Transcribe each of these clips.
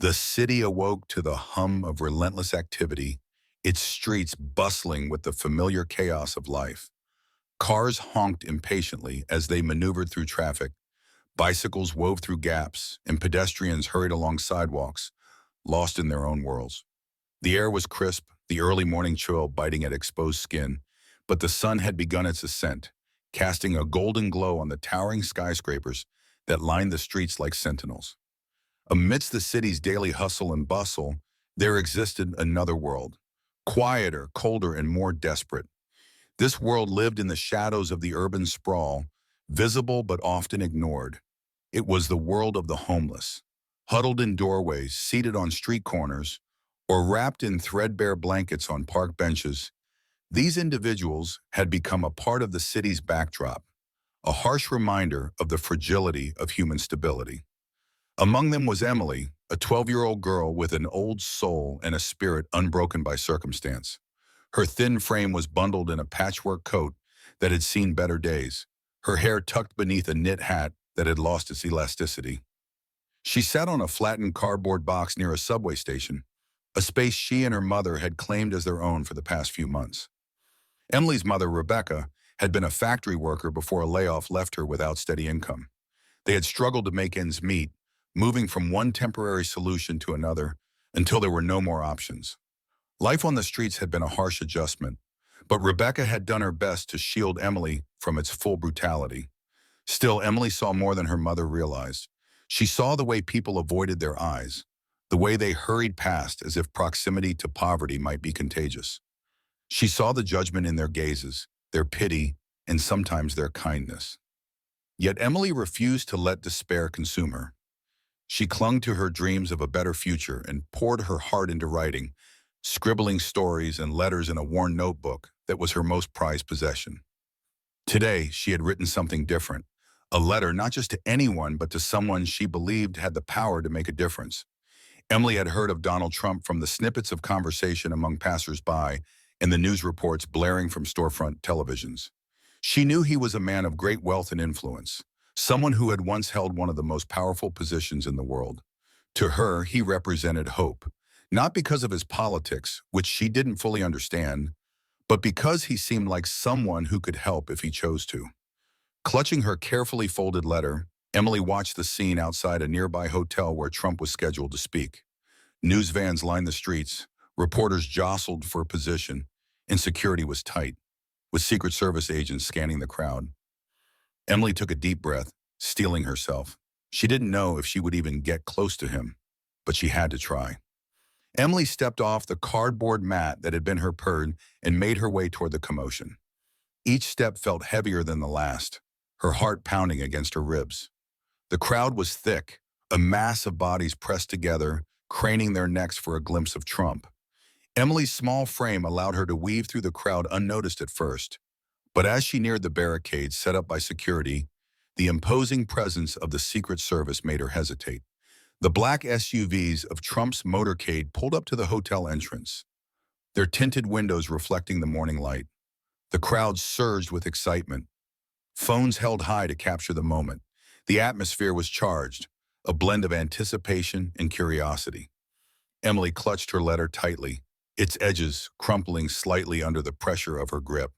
The city awoke to the hum of relentless activity, its streets bustling with the familiar chaos of life. Cars honked impatiently as they maneuvered through traffic, bicycles wove through gaps, and pedestrians hurried along sidewalks, lost in their own worlds. The air was crisp, the early morning chill biting at exposed skin, but the sun had begun its ascent, casting a golden glow on the towering skyscrapers that lined the streets like sentinels. Amidst the city's daily hustle and bustle, there existed another world, quieter, colder, and more desperate. This world lived in the shadows of the urban sprawl, visible but often ignored. It was the world of the homeless, huddled in doorways, seated on street corners, or wrapped in threadbare blankets on park benches. These individuals had become a part of the city's backdrop, a harsh reminder of the fragility of human stability. Among them was Emily, a 12-year-old girl with an old soul and a spirit unbroken by circumstance. Her thin frame was bundled in a patchwork coat that had seen better days, her hair tucked beneath a knit hat that had lost its elasticity. She sat on a flattened cardboard box near a subway station, a space she and her mother had claimed as their own for the past few months. Emily's mother, Rebecca, had been a factory worker before a layoff left her without steady income. They had struggled to make ends meet, moving from one temporary solution to another until there were no more options. Life on the streets had been a harsh adjustment, but Rebecca had done her best to shield Emily from its full brutality. Still, Emily saw more than her mother realized. She saw the way people avoided their eyes, the way they hurried past as if proximity to poverty might be contagious. She saw the judgment in their gazes, their pity, and sometimes their kindness. Yet Emily refused to let despair consume her. She clung to her dreams of a better future and poured her heart into writing, scribbling stories and letters in a worn notebook that was her most prized possession. Today, she had written something different, a letter not just to anyone but to someone she believed had the power to make a difference. Emily had heard of Donald Trump from the snippets of conversation among passers-by and the news reports blaring from storefront televisions. She knew he was a man of great wealth and influence, someone who had once held one of the most powerful positions in the world. To her, he represented hope, not because of his politics, which she didn't fully understand, but because he seemed like someone who could help if he chose to. Clutching her carefully folded letter, Emily watched the scene outside a nearby hotel where Trump was scheduled to speak. News vans lined the streets, reporters jostled for position, and security was tight, with Secret Service agents scanning the crowd. Emily took a deep breath, steeling herself. She didn't know if she would even get close to him, but she had to try. Emily stepped off the cardboard mat that had been her purse and made her way toward the commotion. Each step felt heavier than the last, her heart pounding against her ribs. The crowd was thick, a mass of bodies pressed together, craning their necks for a glimpse of Trump. Emily's small frame allowed her to weave through the crowd unnoticed at first, but as she neared the barricades set up by security, the imposing presence of the Secret Service made her hesitate. The black SUVs of Trump's motorcade pulled up to the hotel entrance, their tinted windows reflecting the morning light. The crowd surged with excitement, phones held high to capture the moment. The atmosphere was charged, a blend of anticipation and curiosity. Emily clutched her letter tightly, its edges crumpling slightly under the pressure of her grip.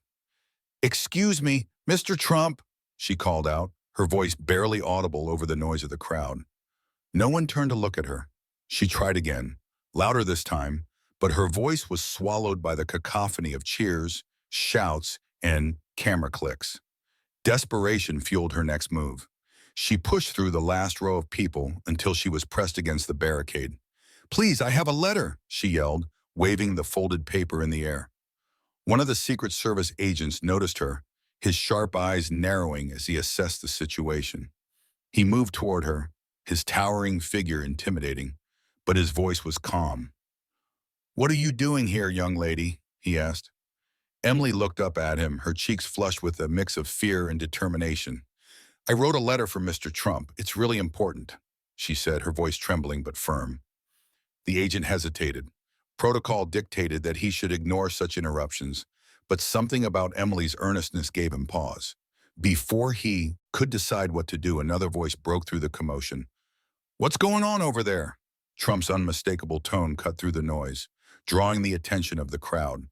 "Excuse me, Mr. Trump," she called out, her voice barely audible over the noise of the crowd. No one turned to look at her. She tried again, louder this time, but her voice was swallowed by the cacophony of cheers, shouts, and camera clicks. Desperation fueled her next move. She pushed through the last row of people until she was pressed against the barricade. "Please, I have a letter," she yelled, waving the folded paper in the air. One of the Secret Service agents noticed her, his sharp eyes narrowing as he assessed the situation. He moved toward her, his towering figure intimidating, but his voice was calm. "What are you doing here, young lady?" he asked. Emily looked up at him, her cheeks flushed with a mix of fear and determination. "I wrote a letter for Mr. Trump. It's really important," she said, her voice trembling but firm. The agent hesitated. Protocol dictated that he should ignore such interruptions, but something about Emily's earnestness gave him pause. Before he could decide what to do, another voice broke through the commotion. "What's going on over there?" Trump's unmistakable tone cut through the noise, drawing the attention of the crowd.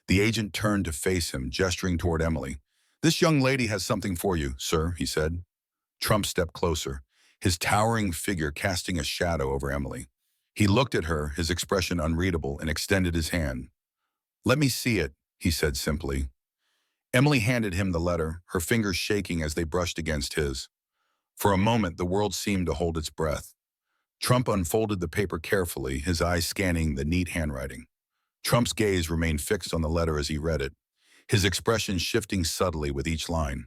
The agent turned to face him, gesturing toward Emily. "This young lady has something for you, sir," he said. Trump stepped closer, his towering figure casting a shadow over Emily. He looked at her, his expression unreadable, and extended his hand. "Let me see it," he said simply. Emily handed him the letter, her fingers shaking as they brushed against his. For a moment, the world seemed to hold its breath. Trump unfolded the paper carefully, his eyes scanning the neat handwriting. Trump's gaze remained fixed on the letter as he read it, his expression shifting subtly with each line.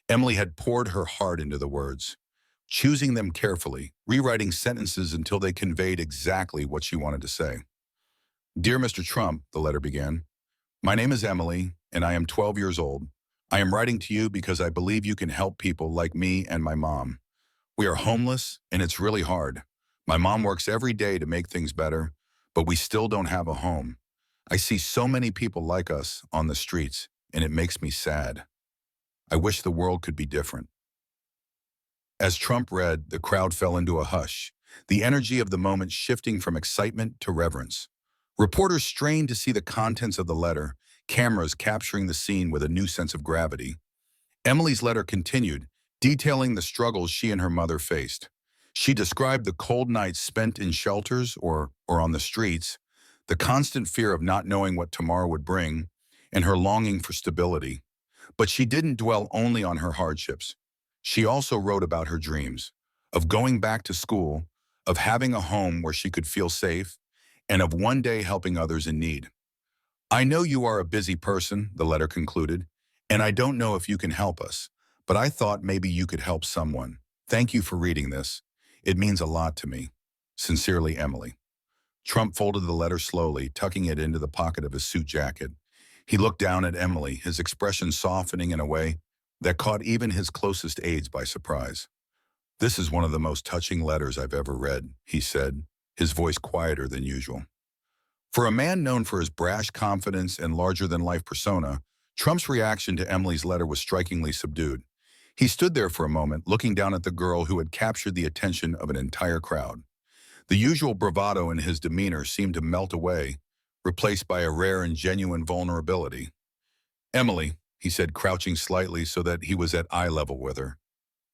Emily had poured her heart into the words, choosing them carefully, rewriting sentences until they conveyed exactly what she wanted to say. "Dear Mr. Trump," the letter began, "my name is Emily, and I am 12 years old. I am writing to you because I believe you can help people like me and my mom. We are homeless, and it's really hard. My mom works every day to make things better, but we still don't have a home. I see so many people like us on the streets, and it makes me sad. I wish the world could be different." As Trump read, the crowd fell into a hush, the energy of the moment shifting from excitement to reverence. Reporters strained to see the contents of the letter, cameras capturing the scene with a new sense of gravity. Emily's letter continued, detailing the struggles she and her mother faced. She described the cold nights spent in shelters or on the streets, the constant fear of not knowing what tomorrow would bring, and her longing for stability. But she didn't dwell only on her hardships. She also wrote about her dreams, of going back to school, of having a home where she could feel safe, and of one day helping others in need. "I know you are a busy person," the letter concluded, "and I don't know if you can help us, but I thought maybe you could help someone. Thank you for reading this. It means a lot to me. Sincerely, Emily." Trump folded the letter slowly, tucking it into the pocket of his suit jacket. He looked down at Emily, his expression softening in a way that caught even his closest aides by surprise. "This is one of the most touching letters I've ever read," he said, his voice quieter than usual. For a man known for his brash confidence and larger-than-life persona, Trump's reaction to Emily's letter was strikingly subdued. He stood there for a moment, looking down at the girl who had captured the attention of an entire crowd. The usual bravado in his demeanor seemed to melt away, replaced by a rare and genuine vulnerability. "Emily," he said, crouching slightly so that he was at eye level with her,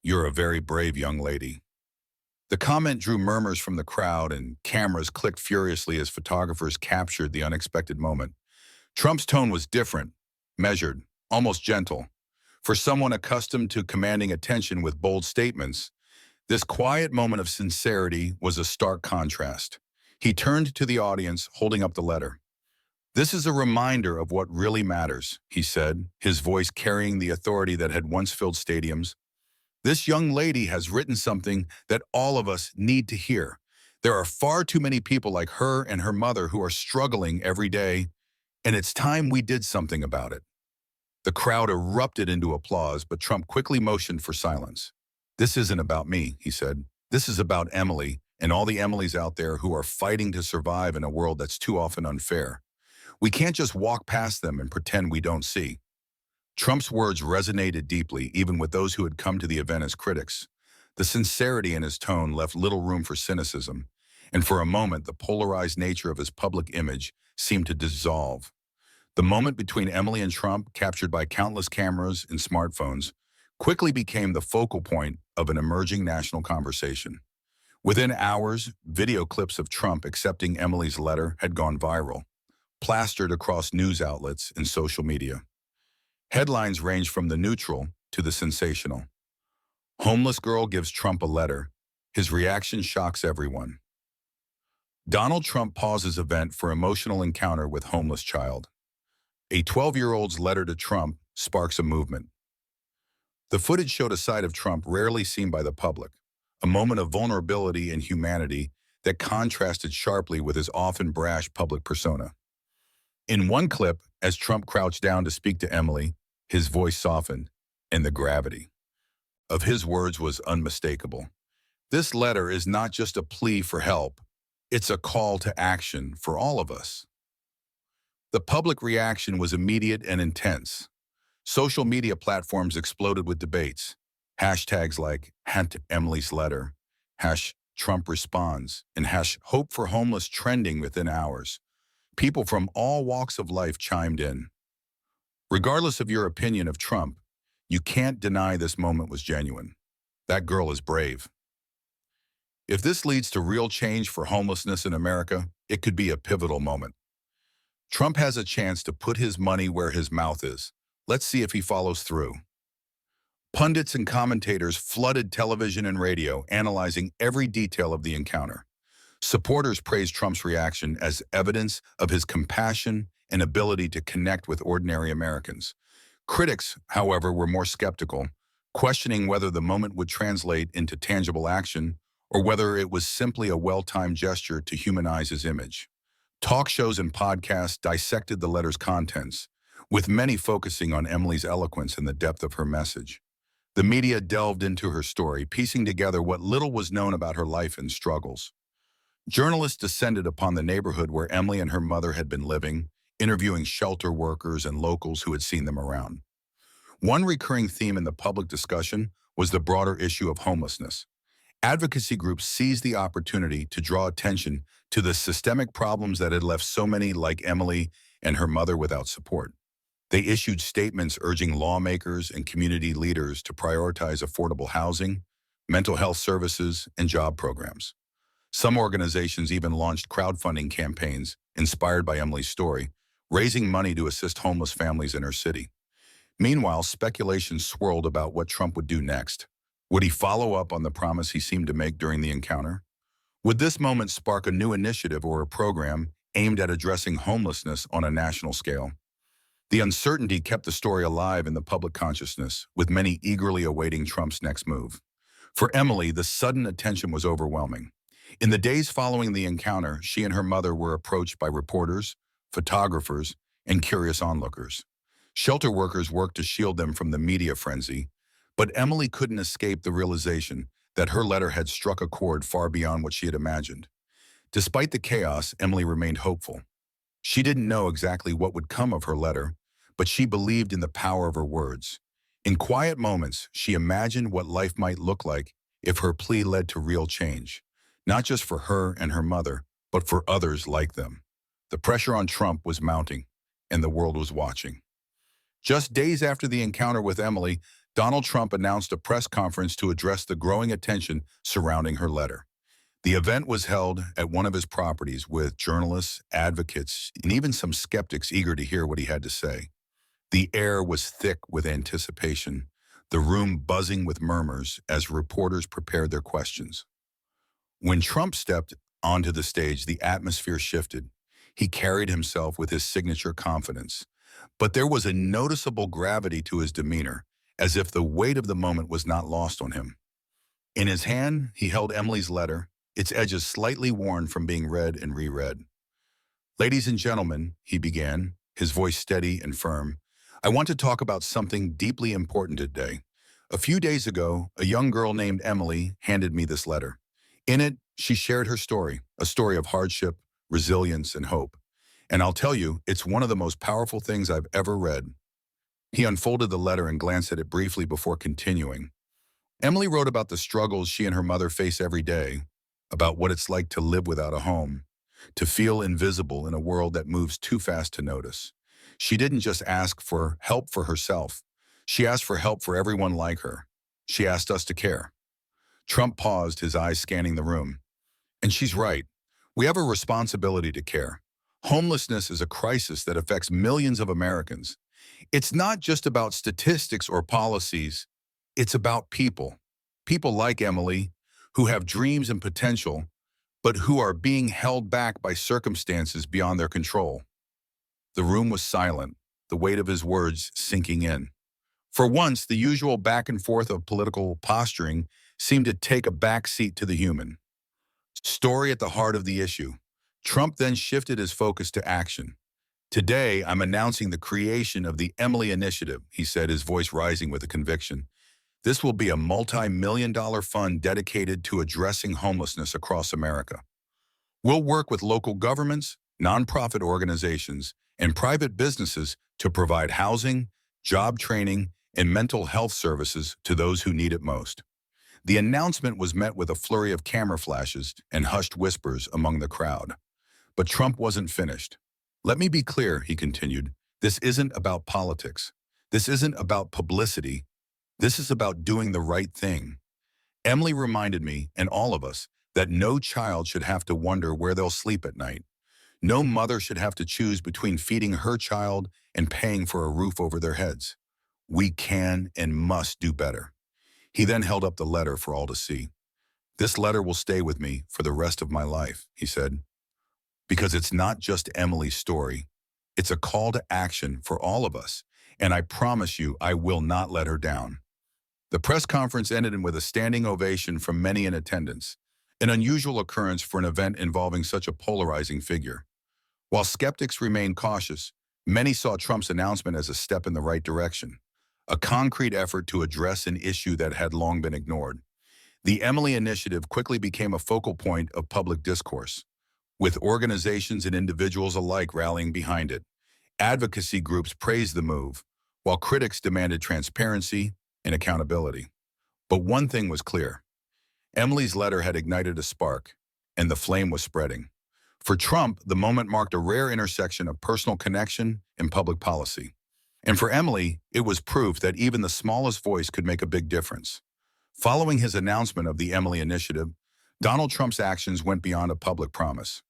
"you're a very brave young lady." The comment drew murmurs from the crowd, and cameras clicked furiously as photographers captured the unexpected moment. Trump's tone was different, measured, almost gentle. For someone accustomed to commanding attention with bold statements, this quiet moment of sincerity was a stark contrast. He turned to the audience, holding up the letter. "This is a reminder of what really matters," he said, his voice carrying the authority that had once filled stadiums. "This young lady has written something that all of us need to hear. There are far too many people like her and her mother who are struggling every day, and it's time we did something about it." The crowd erupted into applause, but Trump quickly motioned for silence. "This isn't about me," he said. "This is about Emily and all the Emilys out there who are fighting to survive in a world that's too often unfair. We can't just walk past them and pretend we don't see." Trump's words resonated deeply, even with those who had come to the event as critics. The sincerity in his tone left little room for cynicism, and for a moment the polarized nature of his public image seemed to dissolve. The moment between Emily and Trump, captured by countless cameras and smartphones, quickly became the focal point of an emerging national conversation. Within hours, video clips of Trump accepting Emily's letter had gone viral, plastered across news outlets and social media. Headlines ranged from the neutral to the sensational. Homeless girl gives Trump a letter. His reaction shocks everyone. Donald Trump pauses event for emotional encounter with homeless child. A 12-year-old's letter to Trump sparks a movement. The footage showed a side of Trump rarely seen by the public, a moment of vulnerability and humanity that contrasted sharply with his often brash public persona. In one clip, as Trump crouched down to speak to Emily, his voice softened, and the gravity of his words was unmistakable. "This letter is not just a plea for help, it's a call to action for all of us." The public reaction was immediate and intense. Social media platforms exploded with debates. Hashtags like #Emily's letter, Trump responds and has hope for homeless trending within hours. People from all walks of life chimed in. Regardless of your opinion of Trump, you can't deny this moment was genuine. That girl is brave. If this leads to real change for homelessness in America, it could be a pivotal moment. Trump has a chance to put his money where his mouth is. Let's see if he follows through. Pundits and commentators flooded television and radio, analyzing every detail of the encounter. Supporters praised Trump's reaction as evidence of his compassion and ability to connect with ordinary Americans. Critics, however, were more skeptical, questioning whether the moment would translate into tangible action or whether it was simply a well-timed gesture to humanize his image. Talk shows and podcasts dissected the letter's contents, with many focusing on Emily's eloquence and the depth of her message. The media delved into her story, piecing together what little was known about her life and struggles. Journalists descended upon the neighborhood where Emily and her mother had been living, interviewing shelter workers and locals who had seen them around. One recurring theme in the public discussion was the broader issue of homelessness. Advocacy groups seized the opportunity to draw attention to the systemic problems that had left so many like Emily and her mother without support. They issued statements urging lawmakers and community leaders to prioritize affordable housing, mental health services, and job programs. Some organizations even launched crowdfunding campaigns inspired by Emily's story, raising money to assist homeless families in her city. Meanwhile, speculation swirled about what Trump would do next. Would he follow up on the promise he seemed to make during the encounter? Would this moment spark a new initiative or a program aimed at addressing homelessness on a national scale? The uncertainty kept the story alive in the public consciousness, with many eagerly awaiting Trump's next move. For Emily, the sudden attention was overwhelming. In the days following the encounter, she and her mother were approached by reporters, photographers, and curious onlookers. Shelter workers worked to shield them from the media frenzy, but Emily couldn't escape the realization that her letter had struck a chord far beyond what she had imagined. Despite the chaos, Emily remained hopeful. She didn't know exactly what would come of her letter, but she believed in the power of her words. In quiet moments, she imagined what life might look like if her plea led to real change, not just for her and her mother, but for others like them. The pressure on Trump was mounting, and the world was watching. Just days after the encounter with Emily, Donald Trump announced a press conference to address the growing attention surrounding her letter. The event was held at one of his properties with journalists, advocates, and even some skeptics eager to hear what he had to say. The air was thick with anticipation, the room buzzing with murmurs as reporters prepared their questions. When Trump stepped onto the stage, the atmosphere shifted. He carried himself with his signature confidence, but there was a noticeable gravity to his demeanor, as if the weight of the moment was not lost on him. In his hand, he held Emily's letter, its edges slightly worn from being read and reread. "Ladies and gentlemen," he began, his voice steady and firm, "I want to talk about something deeply important today. A few days ago, a young girl named Emily handed me this letter. In it, she shared her story, a story of hardship, resilience, and hope. And I'll tell you, it's one of the most powerful things I've ever read." He unfolded the letter and glanced at it briefly before continuing. Emily wrote about the struggles she and her mother face every day, about what it's like to live without a home, to feel invisible in a world that moves too fast to notice. She didn't just ask for help for herself. She asked for help for everyone like her. She asked us to care. Trump paused, his eyes scanning the room. And she's right. We have a responsibility to care. Homelessness is a crisis that affects millions of Americans. It's not just about statistics or policies. It's about people. People like Emily, who have dreams and potential, but who are being held back by circumstances beyond their control. The room was silent, the weight of his words sinking in. For once, the usual back and forth of political posturing seemed to take a back seat to the human. Story at the heart of the issue. Trump then shifted his focus to action. "Today, I'm announcing the creation of the Emily Initiative," he said, his voice rising with a conviction. "This will be a multi-million-dollar fund dedicated to addressing homelessness across America. We'll work with local governments, nonprofit organizations, and private businesses to provide housing, job training, and mental health services to those who need it most. The announcement was met with a flurry of camera flashes and hushed whispers among the crowd. But Trump wasn't finished. "Let me be clear," he continued. "This isn't about politics. This isn't about publicity. This is about doing the right thing." Emily reminded me, and all of us, that no child should have to wonder where they'll sleep at night. No mother should have to choose between feeding her child and paying for a roof over their heads. We can and must do better. He then held up the letter for all to see. "This letter will stay with me for the rest of my life," he said, "because it's not just Emily's story. It's a call to action for all of us, and I promise you I will not let her down." The press conference ended with a standing ovation from many in attendance, an unusual occurrence for an event involving such a polarizing figure. While skeptics remained cautious, many saw Trump's announcement as a step in the right direction, a concrete effort to address an issue that had long been ignored. The Emily Initiative quickly became a focal point of public discourse, with organizations and individuals alike rallying behind it. Advocacy groups praised the move, while critics demanded transparency and accountability. But one thing was clear. Emily's letter had ignited a spark, and the flame was spreading. For Trump, the moment marked a rare intersection of personal connection and public policy. And for Emily, it was proof that even the smallest voice could make a big difference. Following his announcement of the Emily Initiative, Donald Trump's actions went beyond a public promise.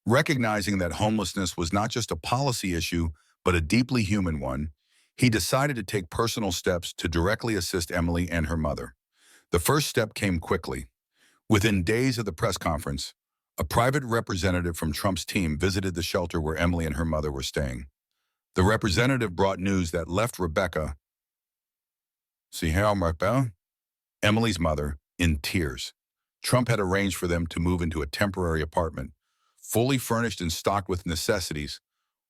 Recognizing that homelessness was not just a policy issue, but a deeply human one, he decided to take personal steps to directly assist Emily and her mother. The first step came quickly. Within days of the press conference, a private representative from Trump's team visited the shelter where Emily and her mother were staying. The representative brought news that left Rebecca, see how Rebecca, Emily's mother, in tears. Trump had arranged for them to move into a temporary apartment, fully furnished and stocked with necessities,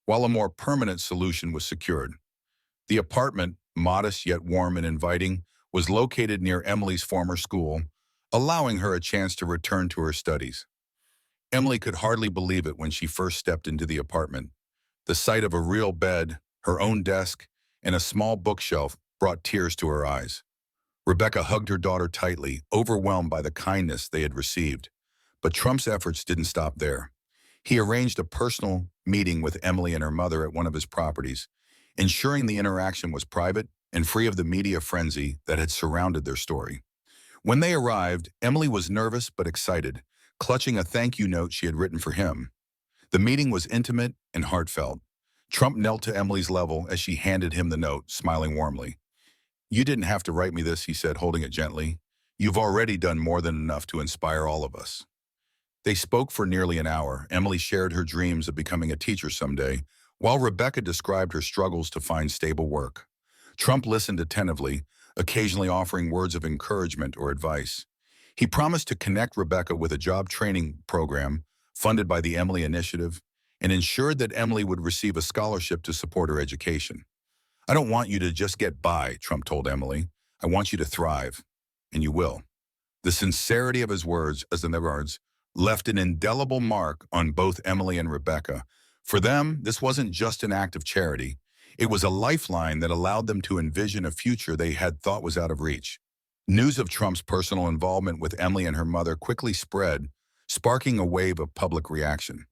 while a more permanent solution was secured. The apartment, modest yet warm and inviting, was located near Emily's former school, allowing her a chance to return to her studies. Emily could hardly believe it when she first stepped into the apartment. The sight of a real bed, her own desk, and a small bookshelf brought tears to her eyes. Rebecca hugged her daughter tightly, overwhelmed by the kindness they had received. But Trump's efforts didn't stop there. He arranged a personal meeting with Emily and her mother at one of his properties, ensuring the interaction was private and free of the media frenzy that had surrounded their story. When they arrived, Emily was nervous but excited, clutching a thank you note she had written for him. The meeting was intimate and heartfelt. Trump knelt to Emily's level as she handed him the note, smiling warmly. "You didn't have to write me this," he said, holding it gently. "You've already done more than enough to inspire all of us." They spoke for nearly an hour. Emily shared her dreams of becoming a teacher someday, while Rebecca described her struggles to find stable work. Trump listened attentively, occasionally offering words of encouragement or advice. He promised to connect Rebecca with a job training program funded by the Emily Initiative and ensured that Emily would receive a scholarship to support her education. "I don't want you to just get by," Trump told Emily. "I want you to thrive, and you will." The sincerity of his words, left an indelible mark on both Emily and Rebecca. For them, this wasn't just an act of charity. It was a lifeline that allowed them to envision a future they had thought was out of reach. News of Trump's personal involvement with Emily and her mother quickly spread, sparking a wave of public reaction.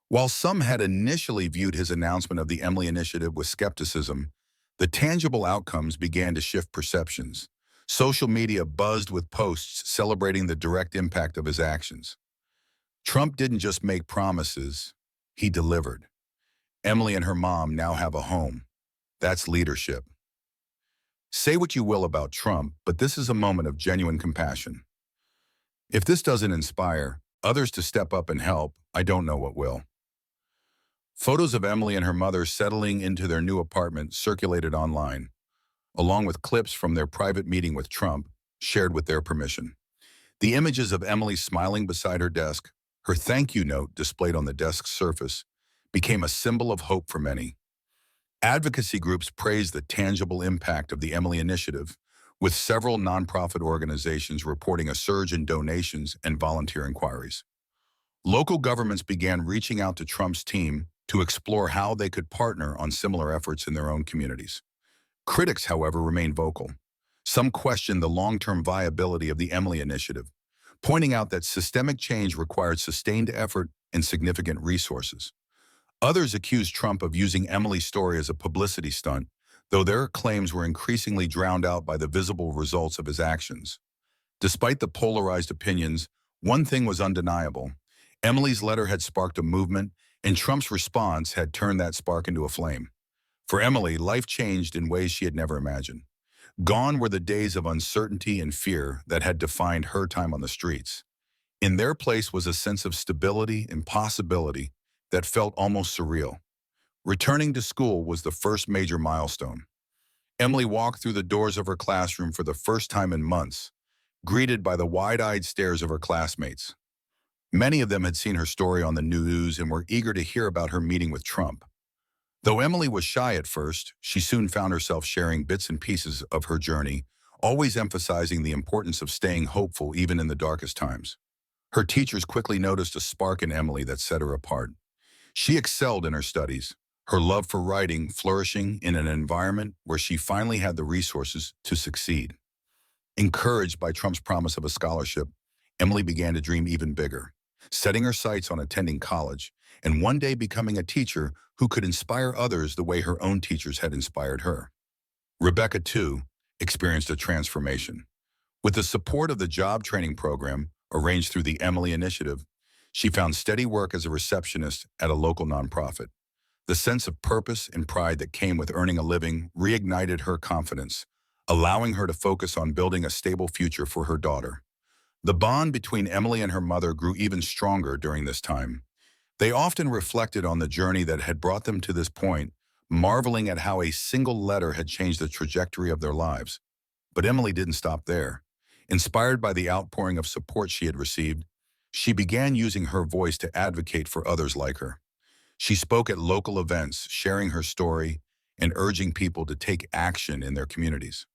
While some had initially viewed his announcement of the Emily Initiative with skepticism, the tangible outcomes began to shift perceptions. Social media buzzed with posts celebrating the direct impact of his actions. Trump didn't just make promises, he delivered. Emily and her mom now have a home. That's leadership. Say what you will about Trump, but this is a moment of genuine compassion. If this doesn't inspire others to step up and help, I don't know what will. Photos of Emily and her mother settling into their new apartment circulated online, along with clips from their private meeting with Trump, shared with their permission. The images of Emily smiling beside her desk, her thank you note displayed on the desk's surface, became a symbol of hope for many. Advocacy groups praised the tangible impact of the Emily Initiative, with several nonprofit organizations reporting a surge in donations and volunteer inquiries. Local governments began reaching out to Trump's team to explore how they could partner on similar efforts in their own communities. Critics, however, remained vocal. Some questioned the long-term viability of the Emily Initiative, pointing out that systemic change required sustained effort and significant resources. Others accused Trump of using Emily's story as a publicity stunt, though their claims were increasingly drowned out by the visible results of his actions. Despite the polarized opinions, one thing was undeniable. Emily's letter had sparked a movement, and Trump's response had turned that spark into a flame. For Emily, life changed in ways she had never imagined. Gone were the days of uncertainty and fear that had defined her time on the streets. In their place was a sense of stability and possibility that felt almost surreal. Returning to school was the first major milestone. Emily walked through the doors of her classroom for the first time in months, greeted by the wide-eyed stares of her classmates. Many of them had seen her story on the news and were eager to hear about her meeting with Trump. Though Emily was shy at first, she soon found herself sharing bits and pieces of her journey, always emphasizing the importance of staying hopeful even in the darkest times. Her teachers quickly noticed a spark in Emily that set her apart. She excelled in her studies, her love for writing flourishing in an environment where she finally had the resources to succeed. Encouraged by Trump's promise of a scholarship, Emily began to dream even bigger, setting her sights on attending college and one day becoming a teacher who could inspire others the way her own teachers had inspired her. Rebecca, too, experienced a transformation. With the support of the job training program arranged through the Emily Initiative, she found steady work as a receptionist at a local nonprofit. The sense of purpose and pride that came with earning a living reignited her confidence, allowing her to focus on building a stable future for her daughter. The bond between Emily and her mother grew even stronger during this time. They often reflected on the journey that had brought them to this point, marveling at how a single letter had changed the trajectory of their lives. But Emily didn't stop there. Inspired by the outpouring of support she had received, she began using her voice to advocate for others like her. She spoke at local events, sharing her story and urging people to take action in their communities.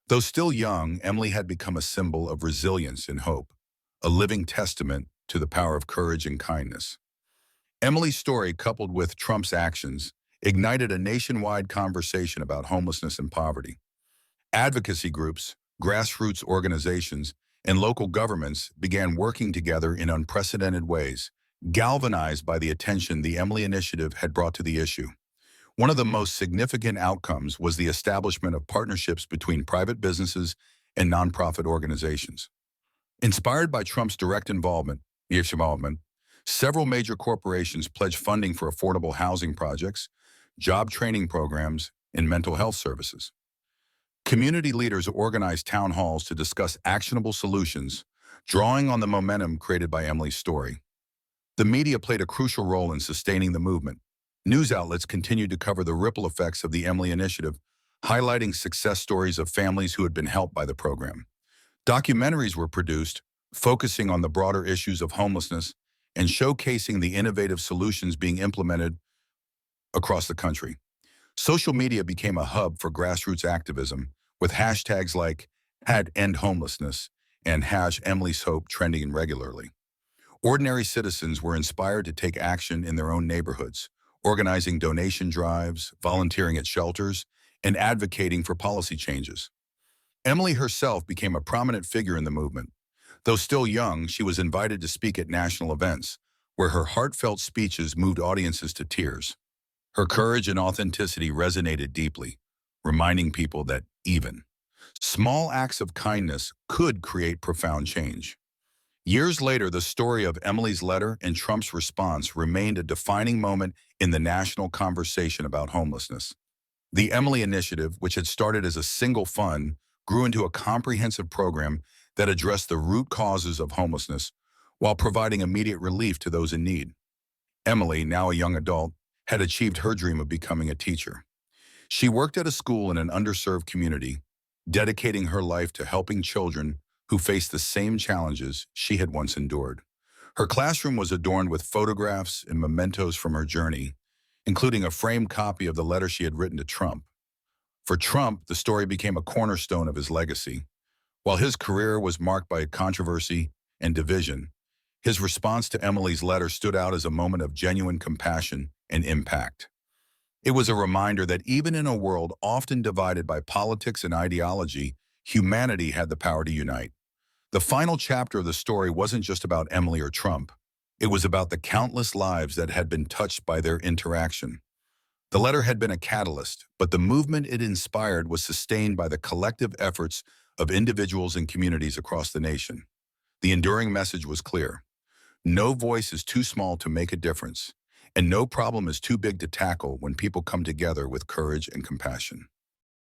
Though still young, Emily had become a symbol of resilience and hope, a living testament to the power of courage and kindness. Emily's story, coupled with Trump's actions, ignited a nationwide conversation about homelessness and poverty. Advocacy groups, grassroots organizations, and local governments began working together in unprecedented ways, galvanized by the attention the Emily Initiative had brought to the issue. One of the most significant outcomes was the establishment of partnerships between private businesses and nonprofit organizations. Inspired by Trump's direct involvement, several major corporations pledged funding for affordable housing projects, job training programs, and mental health services. Community leaders organized town halls to discuss actionable solutions, drawing on the momentum created by Emily's story. The media played a crucial role in sustaining the movement. News outlets continued to cover the ripple effects of the Emily Initiative, highlighting success stories of families who had been helped by the program. Documentaries were produced, focusing on the broader issues of homelessness and showcasing the innovative solutions being implemented across the country. Social media became a hub for grassroots activism, with hashtags like #EndHomelessness and #EmilysHope trending regularly. Ordinary citizens were inspired to take action in their own neighborhoods, organizing donation drives, volunteering at shelters, and advocating for policy changes. Emily herself became a prominent figure in the movement. Though still young, she was invited to speak at national events, where her heartfelt speeches moved audiences to tears. Her courage and authenticity resonated deeply, reminding people that even small acts of kindness could create profound change. Years later, the story of Emily's letter and Trump's response remained a defining moment in the national conversation about homelessness. The Emily Initiative, which had started as a single fund, grew into a comprehensive program that addressed the root causes of homelessness while providing immediate relief to those in need. Emily, now a young adult, had achieved her dream of becoming a teacher. She worked at a school in an underserved community, dedicating her life to helping children who faced the same challenges she had once endured. Her classroom was adorned with photographs and mementos from her journey, including a framed copy of the letter she had written to Trump. For Trump, the story became a cornerstone of his legacy. While his career was marked by controversy and division, his response to Emily's letter stood out as a moment of genuine compassion and impact. It was a reminder that even in a world often divided by politics and ideology, Humanity had the power to unite. The final chapter of the story wasn't just about Emily or Trump. It was about the countless lives that had been touched by their interaction. The letter had been a catalyst, but the movement it inspired was sustained by the collective efforts of individuals and communities across the nation. The enduring message was clear. No voice is too small to make a difference, and no problem is too big to tackle when people come together with courage and compassion.